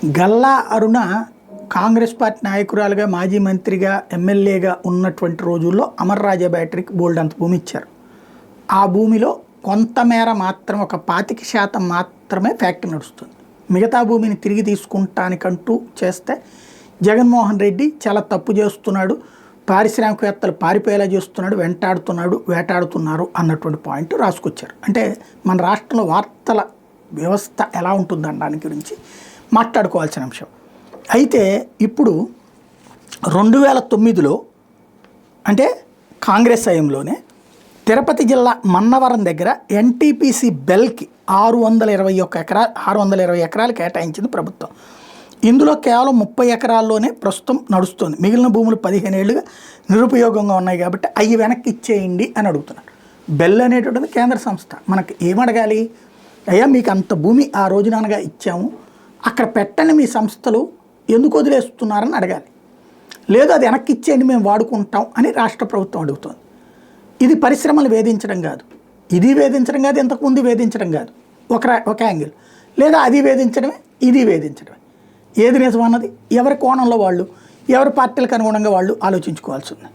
గల్లా అరుణ Congress party నాయకురాలుగా, మాజీ మంత్రిగా, ఎమ్మెల్యేగా ఉన్నటువంటి రోజుల్లో అమర్ రాజా బ్యాటరీకి బోల్డ్ అంత భూమి ఇచ్చారు. ఆ భూమిలో కొంతమేర మాత్రం ఒక 25% మాత్రమే ఫ్యాక్టరీ నడుస్తుంది. మిగతా భూమిని తిరిగి తీసుకుంటానికంటూ చేస్తే జగన్మోహన్ రెడ్డి చాలా తప్పు చేస్తున్నాడు, పారిశ్రామికవేత్తలు పారిపోయేలా చేస్తున్నాడు, వేటాడుతున్నారు అన్నటువంటి పాయింట్ రాసుకొచ్చారు. అంటే మన రాష్ట్రంలో వార్తల వ్యవస్థ ఎలా ఉంటుందనడానికి గురించి మాట్లాడుకోవాల్సిన అంశం. అయితే ఇప్పుడు 2009లో అంటే కాంగ్రెస్ హయాంలోనే తిరుపతి జిల్లా మన్నవరం దగ్గర ఎన్టీపీసీ బెల్కి 620 ఎకరాలు కేటాయించింది ప్రభుత్వం. ఇందులో కేవలం 30 ఎకరాల్లోనే ప్రస్తుతం నడుస్తుంది. మిగిలిన భూములు 15 ఏళ్ళుగా నిరుపయోగంగా ఉన్నాయి కాబట్టి అవి వెనక్కి ఇచ్చేయండి అని అడుగుతున్నారు. బెల్ అనేటువంటిది కేంద్ర సంస్థ. మనకి ఏమడగాలి? అయ్యా మీకు అంత భూమి ఆ రోజుననగా ఇచ్చాము, అక్కడ పెట్టని మీ సంస్థలు ఎందుకు వదిలేస్తున్నారని అడగాలి. లేదు అది వెనక్కి ఇచ్చేయండి మేము వాడుకుంటాం అని రాష్ట్ర ప్రభుత్వం అడుగుతుంది. ఇది పరిశ్రమలు వేధించడం కాదు, ఇది వేధించడం కాదు, ఇంతకుముందు వేధించడం కాదు, ఒక యాంగిల్. లేదా అది వేధించడమే, ఇది వేధించడమే. ఏది నిజం అన్నది ఎవరి కోణంలో వాళ్ళు, ఎవరి పార్టీలకు అనుగుణంగా వాళ్ళు ఆలోచించుకోవాల్సి ఉంది.